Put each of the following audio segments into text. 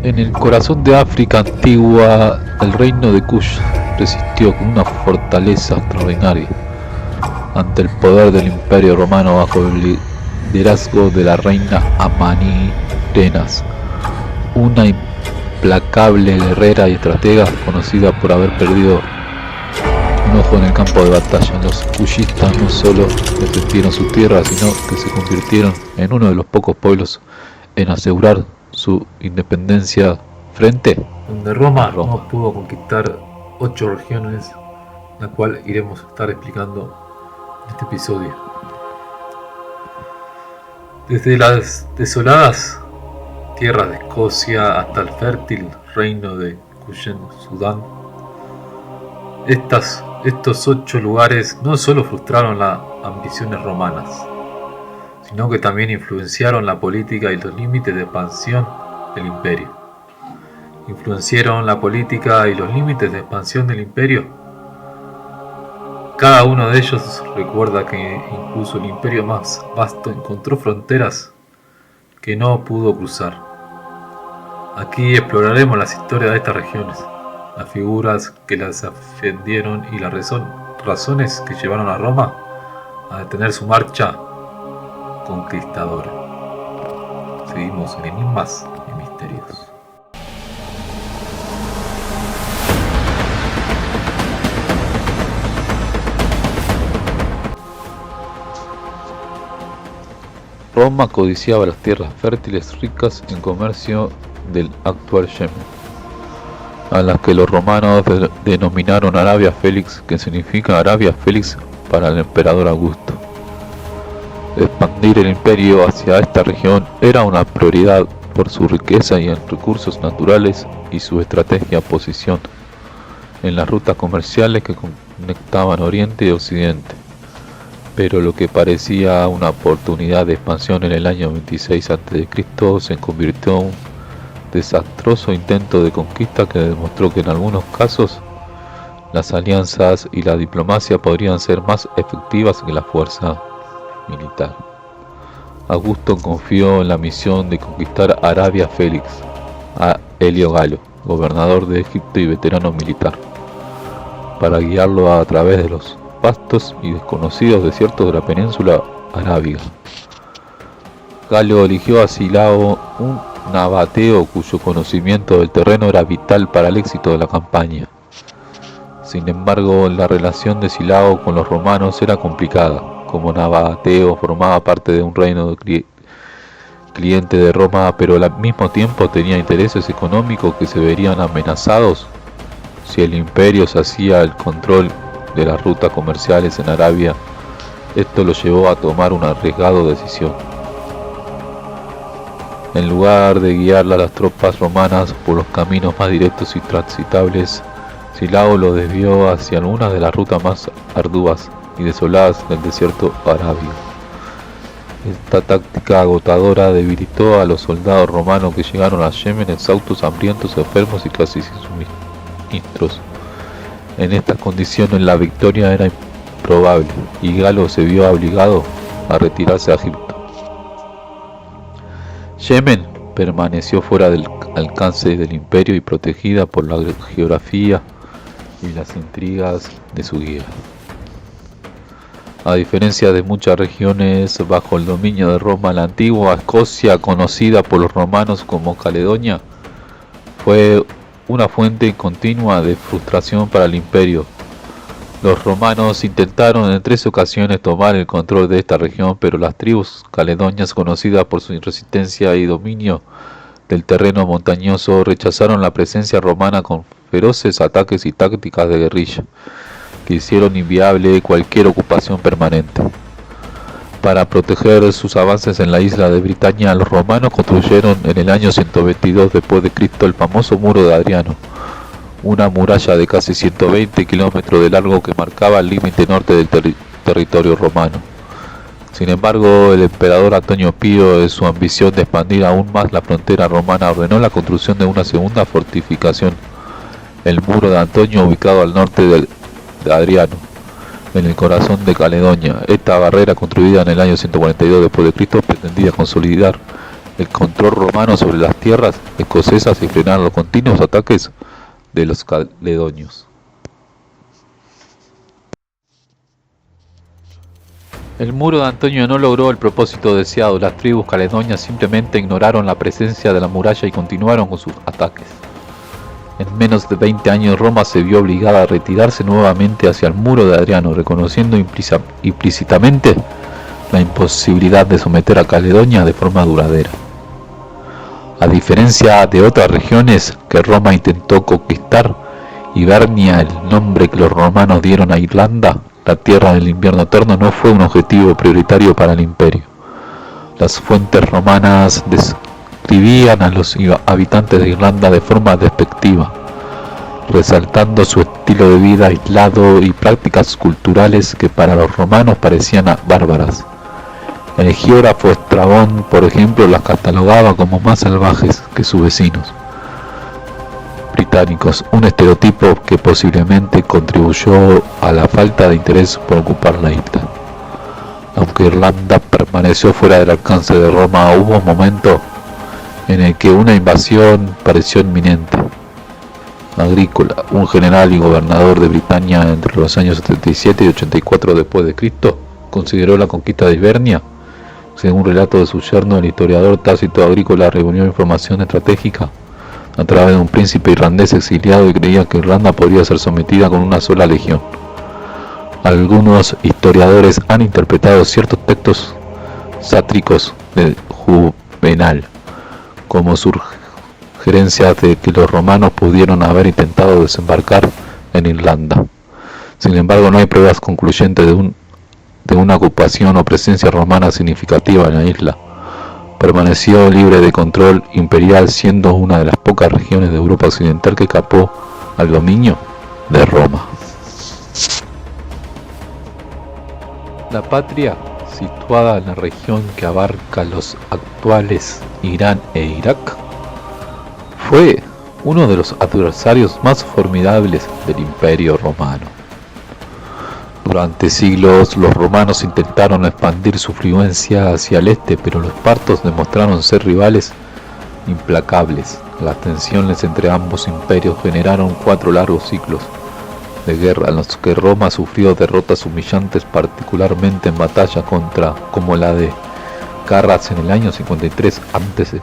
En el corazón de África antigua, el reino de Kush resistió con una fortaleza extraordinaria ante el poder del Imperio Romano bajo el liderazgo de la reina Amanirenas, una implacable guerrera y estratega conocida por haber perdido un ojo en el campo de batalla. Los kushitas no solo defendieron su tierra, sino que se convirtieron en uno de los pocos pueblos en asegurar su independencia frente donde a Roma Roma. no pudo conquistar 8 regiones, la cual iremos a estar explicando en este episodio. Desde las desoladas tierras de Escocia hasta el fértil reino de Cushen, Sudán, estos 8 lugares no solo frustraron las ambiciones romanas, sino que también influenciaron la política y los límites de expansión del imperio. ¿Influenciaron la política y los límites de expansión del imperio? Cada uno de ellos recuerda que incluso el imperio más vasto encontró fronteras que no pudo cruzar. Aquí exploraremos las historias de estas regiones, las figuras que las defendieron y las razones que llevaron a Roma a detener su marcha conquistadora. Seguimos en Enigmas y Misterios. Roma codiciaba las tierras fértiles ricas en comercio del actual Yemen, a las que los romanos denominaron Arabia Felix, que significa Arabia Felix para el emperador Augusto. Expandir el imperio hacia esta región era una prioridad por su riqueza y en recursos naturales y su estrategia posición en las rutas comerciales que conectaban Oriente y Occidente. Pero lo que parecía una oportunidad de expansión en el año 26 a.C. se convirtió en un desastroso intento de conquista que demostró que en algunos casos las alianzas y la diplomacia podrían ser más efectivas que la fuerza militar. Augusto confió en la misión de conquistar Arabia Félix a Heliogalo, gobernador de Egipto y veterano militar, para guiarlo a través de los vastos y desconocidos desiertos de la península arábiga. Galo eligió a Silao, un nabateo cuyo conocimiento del terreno era vital para el éxito de la campaña. Sin embargo, la relación de Silao con los romanos era complicada. Como nabateo formaba parte de un reino cliente de Roma, pero al mismo tiempo tenía intereses económicos que se verían amenazados si el imperio se hacía el control de las rutas comerciales en Arabia. Esto lo llevó a tomar una arriesgada decisión. En lugar de guiar a las tropas romanas por los caminos más directos y transitables, Silao lo desvió hacia algunas de las rutas más arduas y desoladas del desierto arábigo. Esta táctica agotadora debilitó a los soldados romanos que llegaron a Yemen exhaustos, hambrientos, enfermos y casi sin suministros. En estas condiciones la victoria era improbable y Galo se vio obligado a retirarse a Egipto. Yemen permaneció fuera del alcance del imperio y protegida por la geografía y las intrigas de su guía. A diferencia de muchas regiones bajo el dominio de Roma, la antigua Escocia, conocida por los romanos como Caledonia, fue una fuente continua de frustración para el imperio. Los romanos intentaron en 3 ocasiones tomar el control de esta región, pero las tribus caledonias, conocidas por su resistencia y dominio del terreno montañoso, rechazaron la presencia romana con feroces ataques y tácticas de guerrilla, que hicieron inviable cualquier ocupación permanente. Para proteger sus avances en la isla de Britania, los romanos construyeron en el año 122 después de Cristo el famoso muro de Adriano, una muralla de casi 120 kilómetros de largo que marcaba el límite norte del territorio romano. Sin embargo, el emperador Antonio Pío, en su ambición de expandir aún más la frontera romana, ordenó la construcción de una segunda fortificación, el muro de Antonio, ubicado al norte de Adriano, en el corazón de Caledonia. Esta barrera, construida en el año 142 después de Cristo, pretendía consolidar el control romano sobre las tierras escocesas y frenar los continuos ataques de los caledonios. El muro de Antonio no logró el propósito deseado. Las tribus caledonias simplemente ignoraron la presencia de la muralla y continuaron con sus ataques. En menos de 20 años Roma se vio obligada a retirarse nuevamente hacia el muro de Adriano, reconociendo implícitamente la imposibilidad de someter a Caledonia de forma duradera. A diferencia de otras regiones que Roma intentó conquistar, Hibernia, el nombre que los romanos dieron a Irlanda, la tierra del invierno eterno, no fue un objetivo prioritario para el imperio. Las fuentes romanas describían a los habitantes de Irlanda de forma despectiva, resaltando su estilo de vida aislado y prácticas culturales que para los romanos parecían bárbaras. El geógrafo Estrabón, por ejemplo, las catalogaba como más salvajes que sus vecinos británicos, un estereotipo que posiblemente contribuyó a la falta de interés por ocupar la isla. Aunque Irlanda permaneció fuera del alcance de Roma, hubo un momento en el que una invasión pareció inminente. Agrícola, un general y gobernador de Britania entre los años 77 y 84 después de Cristo, consideró la conquista de Hibernia. Según relato de su yerno, el historiador Tácito Agrícola reunió información estratégica a través de un príncipe irlandés exiliado y creía que Irlanda podría ser sometida con una sola legión. Algunos historiadores han interpretado ciertos textos sátíricos de Juvenal como sugerencias de que los romanos pudieron haber intentado desembarcar en Irlanda. Sin embargo, no hay pruebas concluyentes de una ocupación o presencia romana significativa en la isla. Permaneció libre de control imperial, siendo una de las pocas regiones de Europa occidental que escapó al dominio de Roma. La Patria, situada en la región que abarca los actuales Irán e Irak, fue uno de los adversarios más formidables del Imperio Romano. Durante siglos los romanos intentaron expandir su influencia hacia el este, pero los partos demostraron ser rivales implacables. Las tensiones entre ambos imperios generaron 4 largos siglos de guerra en los que Roma sufrió derrotas humillantes, particularmente en batallas como la de Carras en el año 53 a.C.,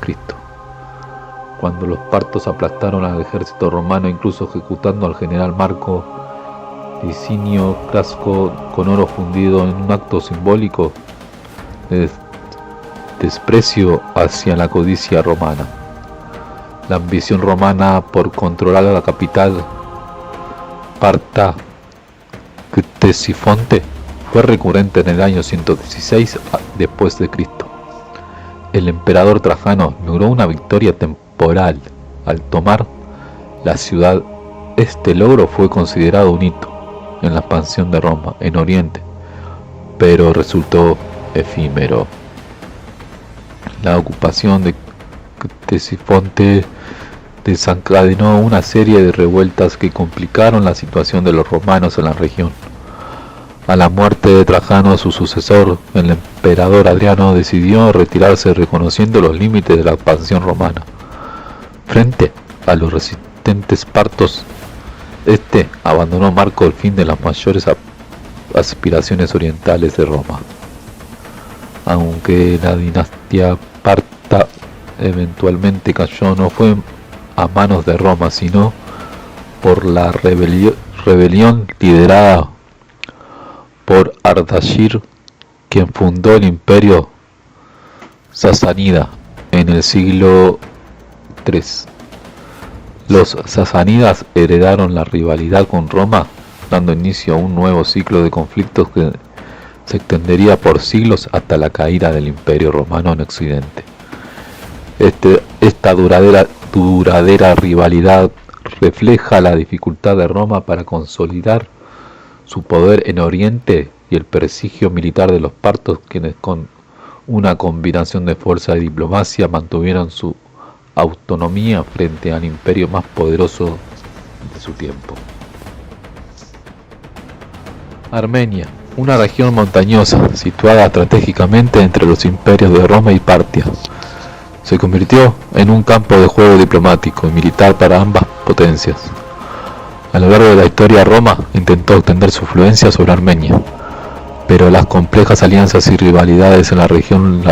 cuando los partos aplastaron al ejército romano, incluso ejecutando al general Marco Licinio Crasco con oro fundido en un acto simbólico de desprecio hacia la codicia romana. La ambición romana por controlar la capital, Sparta, Ctesifonte, fue recurrente en el año 116 después de Cristo. El emperador Trajano logró una victoria temporal al tomar la ciudad. Este logro fue considerado un hito en la expansión de Roma en Oriente, pero resultó efímero. La ocupación de Ctesifonte desencadenó una serie de revueltas que complicaron la situación de los romanos en la región. A la muerte de Trajano, su sucesor, el emperador Adriano, decidió retirarse reconociendo los límites de la expansión romana. Frente a los resistentes partos, este abandonó Marco el fin de las mayores aspiraciones orientales de Roma. Aunque la dinastía parta eventualmente cayó, no fue a manos de Roma, sino por la rebelión liderada por Ardashir, quien fundó el imperio sasánida en el siglo III. Los sasánidas heredaron la rivalidad con Roma, dando inicio a un nuevo ciclo de conflictos que se extendería por siglos hasta la caída del Imperio Romano en Occidente. Esta duradera rivalidad refleja la dificultad de Roma para consolidar su poder en Oriente y el prestigio militar de los partos, quienes con una combinación de fuerza y diplomacia mantuvieron su autonomía frente al imperio más poderoso de su tiempo. Armenia, una región montañosa situada estratégicamente entre los imperios de Roma y Partia. se convirtió en un campo de juego diplomático y militar para ambas potencias. A lo largo de la historia, Roma intentó extender su influencia sobre Armenia, pero las complejas alianzas y rivalidades en la región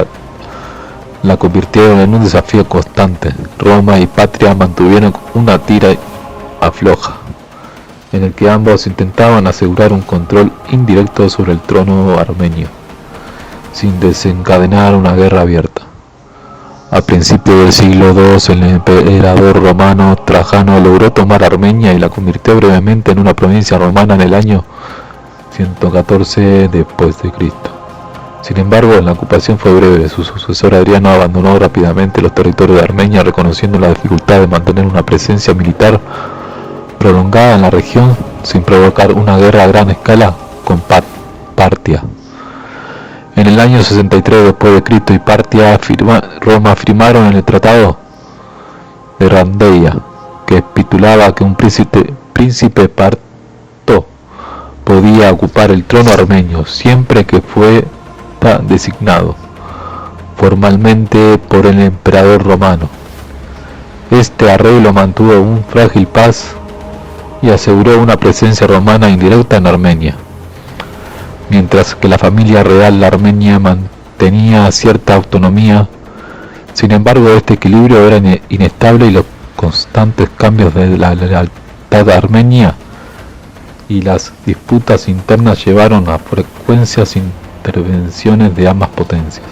la convirtieron en un desafío constante. Roma y Patria mantuvieron una tira afloja, en el que ambos intentaban asegurar un control indirecto sobre el trono armenio, sin desencadenar una guerra abierta. A principios del siglo II, el emperador romano Trajano logró tomar Armenia y la convirtió brevemente en una provincia romana en el año 114 después de Cristo. Sin embargo, la ocupación fue breve. Su sucesor Adriano abandonó rápidamente los territorios de Armenia, reconociendo la dificultad de mantener una presencia militar prolongada en la región sin provocar una guerra a gran escala con Partia. En el año 63 después de Cristo y Partia, Roma firmaron el Tratado de Randeia, que estipulaba que un príncipe parto podía ocupar el trono armenio siempre que fuera designado formalmente por el emperador romano. Este arreglo mantuvo un frágil paz y aseguró una presencia romana indirecta en Armenia, mientras que la familia real armenia mantenía cierta autonomía. Sin embargo, este equilibrio era inestable y los constantes cambios de la lealtad armenia y las disputas internas llevaron a frecuentes intervenciones de ambas potencias.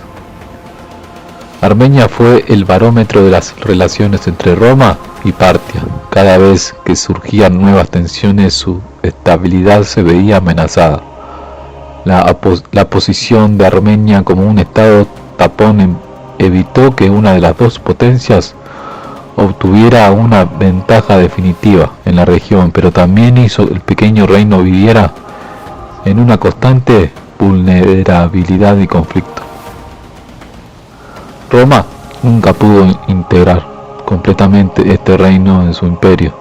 Armenia fue el barómetro de las relaciones entre Roma y Partia. Cada vez que surgían nuevas tensiones, su estabilidad se veía amenazada. La posición de Armenia como un estado tapón evitó que una de las dos potencias obtuviera una ventaja definitiva en la región, pero también hizo que el pequeño reino viviera en una constante vulnerabilidad y conflicto. Roma nunca pudo integrar completamente este reino en su imperio,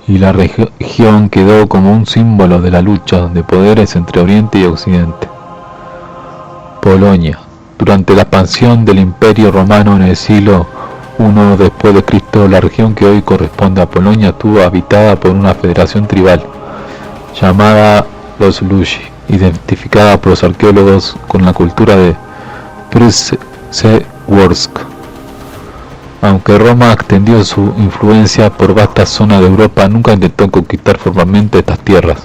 y la región quedó como un símbolo de la lucha de poderes entre Oriente y Occidente. Polonia. Durante la expansión del Imperio Romano en el siglo I después de Cristo, la región que hoy corresponde a Polonia estuvo habitada por una federación tribal llamada los Lushi, identificada por los arqueólogos con la cultura de Przeworsk. Aunque Roma extendió su influencia por vastas zonas de Europa, nunca intentó conquistar formalmente estas tierras.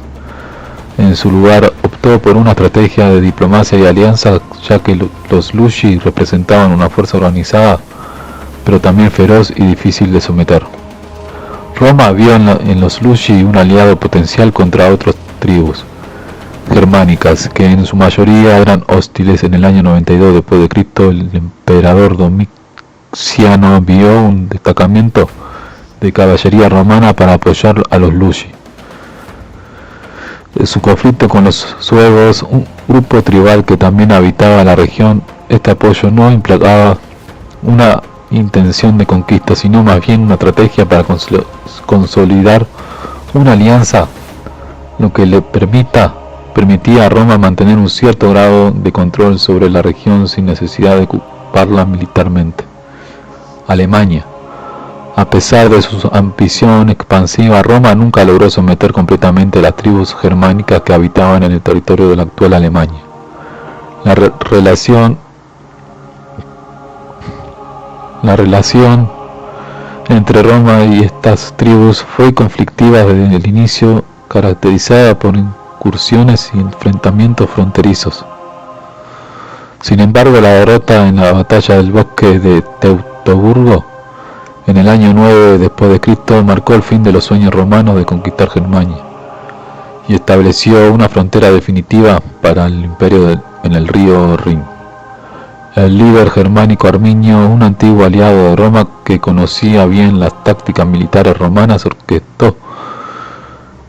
En su lugar, optó por una estrategia de diplomacia y alianza, ya que los Lushi representaban una fuerza organizada, pero también feroz y difícil de someter. Roma vio en los Lushi un aliado potencial contra otras tribus germánicas, que en su mayoría eran hostiles. En el año 92 después de Cristo, el emperador Domiciano envió un destacamento de caballería romana para apoyar a los Lushi. En su conflicto con los suevos, un grupo tribal que también habitaba la región, este apoyo no implicaba una intención de conquista, sino más bien una estrategia para consolidar una alianza, lo que le permitía a Roma mantener un cierto grado de control sobre la región sin necesidad de ocuparla militarmente. Alemania. A pesar de su ambición expansiva, Roma nunca logró someter completamente a las tribus germánicas que habitaban en el territorio de la actual Alemania. La relación entre Roma y estas tribus fue conflictiva desde el inicio, caracterizada por incursiones y enfrentamientos fronterizos. Sin embargo, la derrota en la batalla del bosque de Teutoburgo en el año 9 después de Cristo marcó el fin de los sueños romanos de conquistar Germania y estableció una frontera definitiva para el imperio en el río Rin. El líder germánico Arminio, un antiguo aliado de Roma que conocía bien las tácticas militares romanas, orquestó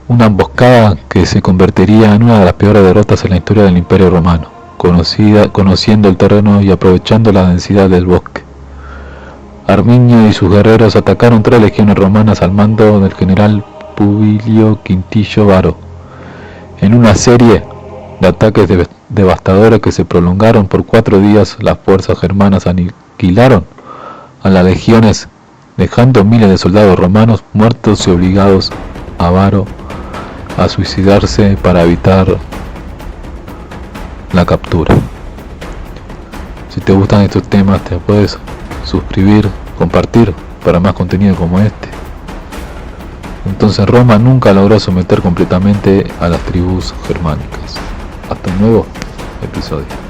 una emboscada que se convertiría en una de las peores derrotas en la historia del Imperio Romano, conociendo el terreno y aprovechando la densidad del bosque. Arminio y sus guerreros atacaron 3 legiones romanas al mando del general Publio Quintillo Varo, en una serie de ataques devastadores que se prolongaron por 4 días. Las fuerzas germanas aniquilaron a las legiones, dejando miles de soldados romanos muertos y obligados a Varo a suicidarse para evitar la captura. Si te gustan estos temas, te puedes suscribir, compartir para más contenido como este. Entonces Roma nunca logró someter completamente a las tribus germánicas. Hasta un nuevo episodio.